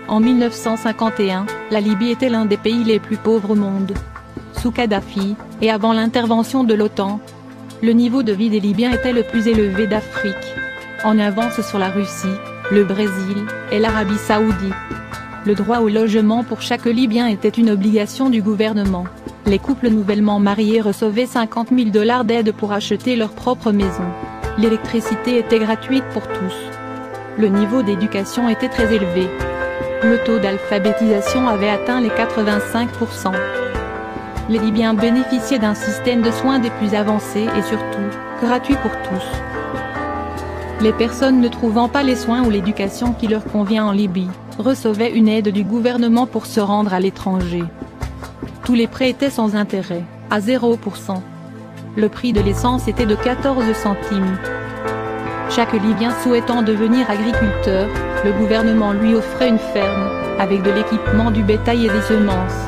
En 1951, la Libye était l'un des pays les plus pauvres au monde. Sous Kadhafi, et avant l'intervention de l'OTAN, le niveau de vie des Libyens était le plus élevé d'Afrique. En avance sur la Russie, le Brésil et l'Arabie Saoudite. Le droit au logement pour chaque Libyen était une obligation du gouvernement. Les couples nouvellement mariés recevaient 50 000 $ d'aide pour acheter leur propre maison. L'électricité était gratuite pour tous. Le niveau d'éducation était très élevé. Le taux d'alphabétisation avait atteint les 85%. Les Libyens bénéficiaient d'un système de soins des plus avancés et surtout, gratuit pour tous. Les personnes ne trouvant pas les soins ou l'éducation qui leur convient en Libye, recevaient une aide du gouvernement pour se rendre à l'étranger. Tous les prêts étaient sans intérêt, à 0%. Le prix de l'essence était de 14 centimes. Chaque Libyen souhaitant devenir agriculteur, le gouvernement lui offrait une ferme, avec de l'équipement du bétail et des semences.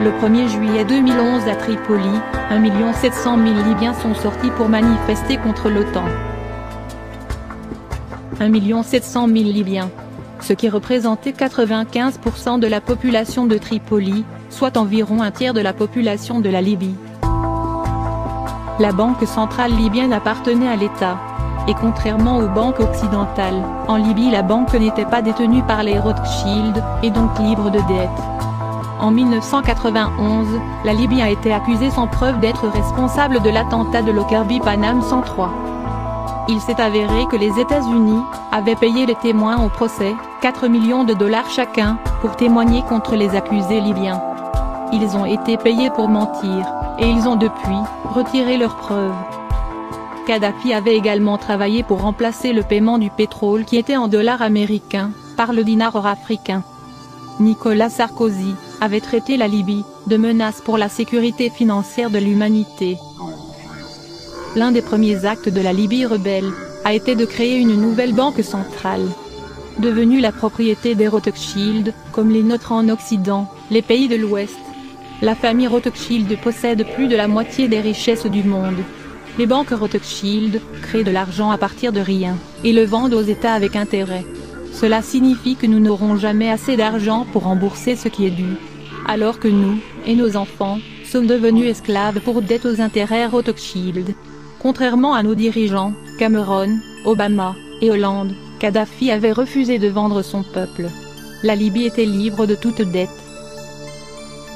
Le 1er juillet 2011 à Tripoli, 1 700 000 Libyens sont sortis pour manifester contre l'OTAN. 1 700 000 Libyens, ce qui représentait 95% de la population de Tripoli, soit environ un tiers de la population de la Libye. La banque centrale libyenne appartenait à l'État. Et contrairement aux banques occidentales, en Libye la banque n'était pas détenue par les Rothschild, et donc libre de dettes. En 1991, la Libye a été accusée sans preuve d'être responsable de l'attentat de Lockerbie Paname 103. Il s'est avéré que les États-Unis avaient payé les témoins au procès, 4 millions de $ chacun, pour témoigner contre les accusés libyens. Ils ont été payés pour mentir, et ils ont depuis retiré leurs preuves. Kadhafi avait également travaillé pour remplacer le paiement du pétrole qui était en dollars américains, par le dinar africain. Nicolas Sarkozy avait traité la Libye de menace pour la sécurité financière de l'humanité. L'un des premiers actes de la Libye rebelle a été de créer une nouvelle banque centrale. Devenue la propriété des Rothschild, comme les nôtres en Occident, les pays de l'Ouest. La famille Rothschild possède plus de la moitié des richesses du monde. Les banques Rothschild créent de l'argent à partir de rien, et le vendent aux États avec intérêt. Cela signifie que nous n'aurons jamais assez d'argent pour rembourser ce qui est dû. Alors que nous, et nos enfants, sommes devenus esclaves pour dette aux intérêts Rothschild. Contrairement à nos dirigeants, Cameron, Obama, et Hollande, Kadhafi avait refusé de vendre son peuple. La Libye était libre de toute dette.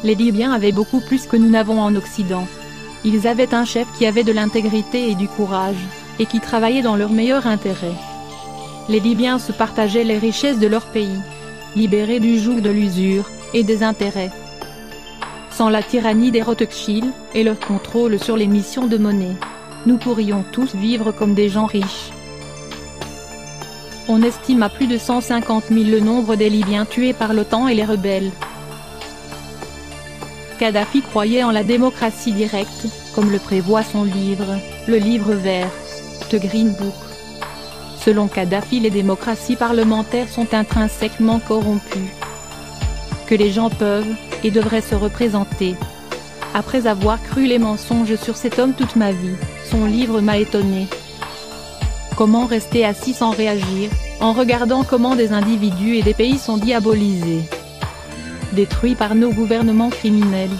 Les Libyens avaient beaucoup plus que nous n'avons en Occident. Ils avaient un chef qui avait de l'intégrité et du courage, et qui travaillait dans leur meilleur intérêt. Les Libyens se partageaient les richesses de leur pays, libérés du joug de l'usure et des intérêts. Sans la tyrannie des Rothschild et leur contrôle sur l'émission de monnaie, nous pourrions tous vivre comme des gens riches. On estime à plus de 150 000 le nombre des Libyens tués par l'OTAN et les rebelles. Kadhafi croyait en la démocratie directe, comme le prévoit son livre, le livre vert, The Green Book. Selon Kadhafi, les démocraties parlementaires sont intrinsèquement corrompues. Que les gens peuvent, et devraient se représenter. Après avoir cru les mensonges sur cet homme toute ma vie, son livre m'a étonné. Comment rester assis sans réagir, en regardant comment des individus et des pays sont diabolisés, détruits par nos gouvernements criminels.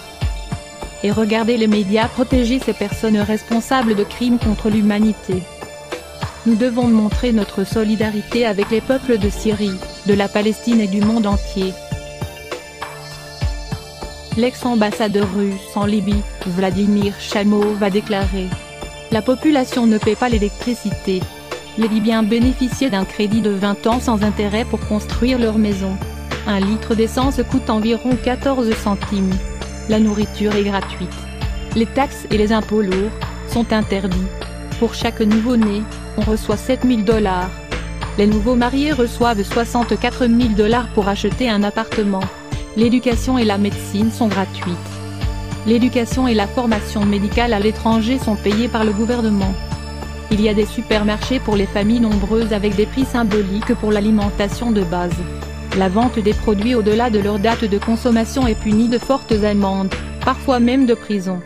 Et regarder les médias protéger ces personnes responsables de crimes contre l'humanité. Nous devons montrer notre solidarité avec les peuples de Syrie, de la Palestine et du monde entier. L'ex-ambassadeur russe en Libye, Vladimir Chamov, va déclarer « La population ne paie pas l'électricité. Les Libyens bénéficiaient d'un crédit de 20 ans sans intérêt pour construire leur maison. Un litre d'essence coûte environ 14 centimes. La nourriture est gratuite. Les taxes et les impôts lourds sont interdits. Pour chaque nouveau-né, on reçoit 7 000 $. Les nouveaux mariés reçoivent 64 000 $ pour acheter un appartement. L'éducation et la médecine sont gratuites. L'éducation et la formation médicale à l'étranger sont payées par le gouvernement. Il y a des supermarchés pour les familles nombreuses avec des prix symboliques pour l'alimentation de base. La vente des produits au-delà de leur date de consommation est punie de fortes amendes, parfois même de prison.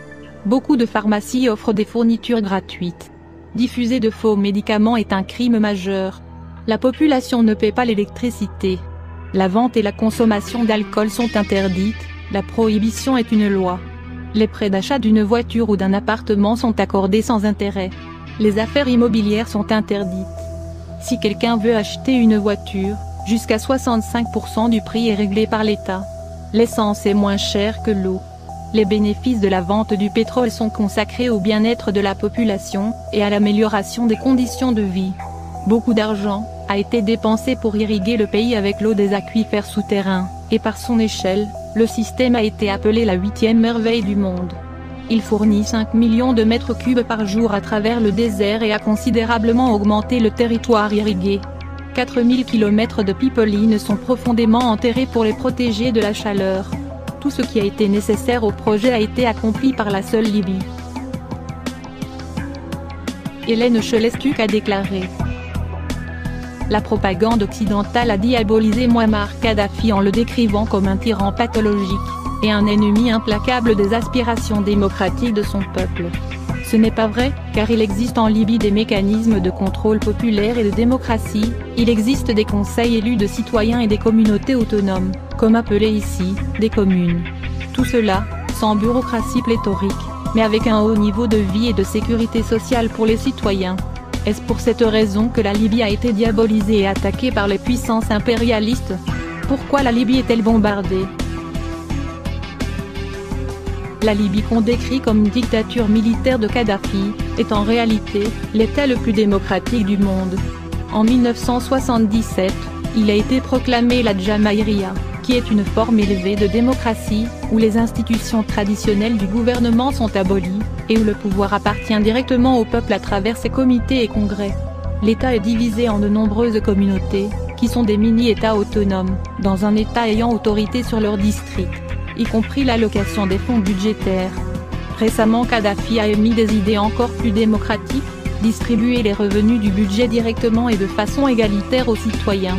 Beaucoup de pharmacies offrent des fournitures gratuites. Diffuser de faux médicaments est un crime majeur. La population ne paie pas l'électricité. La vente et la consommation d'alcool sont interdites, la prohibition est une loi. Les prêts d'achat d'une voiture ou d'un appartement sont accordés sans intérêt. Les affaires immobilières sont interdites. Si quelqu'un veut acheter une voiture, jusqu'à 65% du prix est réglé par l'État. L'essence est moins chère que l'eau. Les bénéfices de la vente du pétrole sont consacrés au bien-être de la population, et à l'amélioration des conditions de vie. Beaucoup d'argent a été dépensé pour irriguer le pays avec l'eau des aquifères souterrains, et par son échelle, le système a été appelé la 8e merveille du monde. Il fournit 5 millions de mètres cubes par jour à travers le désert et a considérablement augmenté le territoire irrigué. 4000 km de pipelines sont profondément enterrés pour les protéger de la chaleur. Tout ce qui a été nécessaire au projet a été accompli par la seule Libye. Hélène Chelestuk a déclaré: la propagande occidentale a diabolisé Mouammar Kadhafi en le décrivant comme un tyran pathologique, et un ennemi implacable des aspirations démocratiques de son peuple. Ce n'est pas vrai, car il existe en Libye des mécanismes de contrôle populaire et de démocratie, il existe des conseils élus de citoyens et des communautés autonomes, comme appelées ici, des communes. Tout cela, sans bureaucratie pléthorique, mais avec un haut niveau de vie et de sécurité sociale pour les citoyens. Est-ce pour cette raison que la Libye a été diabolisée et attaquée par les puissances impérialistes? Pourquoi la Libye est-elle bombardée? La Libye qu'on décrit comme une dictature militaire de Kadhafi, est en réalité, l'État le plus démocratique du monde. En 1977, il a été proclamé la Jamaïria, qui est une forme élevée de démocratie, où les institutions traditionnelles du gouvernement sont abolies, et où le pouvoir appartient directement au peuple à travers ses comités et congrès. L'État est divisé en de nombreuses communautés, qui sont des mini-États autonomes, dans un État ayant autorité sur leur district, y compris l'allocation des fonds budgétaires. Récemment, Kadhafi a émis des idées encore plus démocratiques, distribuer les revenus du budget directement et de façon égalitaire aux citoyens.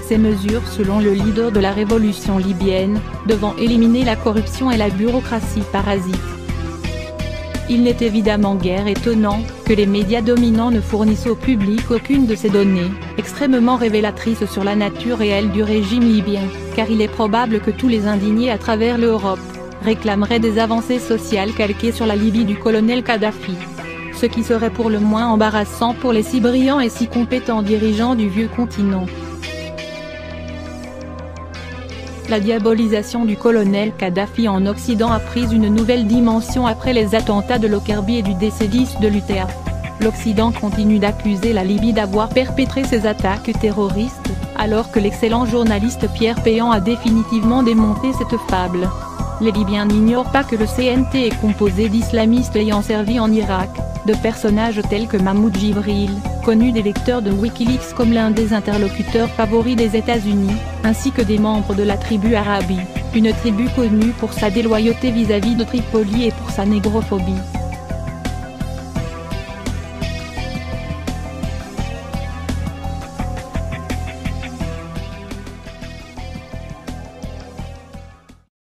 Ces mesures, selon le leader de la révolution libyenne, devant éliminer la corruption et la bureaucratie parasite. Il n'est évidemment guère étonnant que les médias dominants ne fournissent au public aucune de ces données, extrêmement révélatrices sur la nature réelle du régime libyen, car il est probable que tous les indignés à travers l'Europe réclameraient des avancées sociales calquées sur la Libye du colonel Kadhafi. Ce qui serait pour le moins embarrassant pour les si brillants et si compétents dirigeants du vieux continent. La diabolisation du colonel Kadhafi en Occident a pris une nouvelle dimension après les attentats de Lockerbie et du décès de l'UTA. L'Occident continue d'accuser la Libye d'avoir perpétré ces attaques terroristes, alors que l'excellent journaliste Pierre Péan a définitivement démonté cette fable. Les Libyens n'ignorent pas que le CNT est composé d'islamistes ayant servi en Irak, de personnages tels que Mahmoud Jibril, connu des lecteurs de Wikileaks comme l'un des interlocuteurs favoris des États-Unis, ainsi que des membres de la tribu Arabi, une tribu connue pour sa déloyauté vis-à-vis de Tripoli et pour sa négrophobie.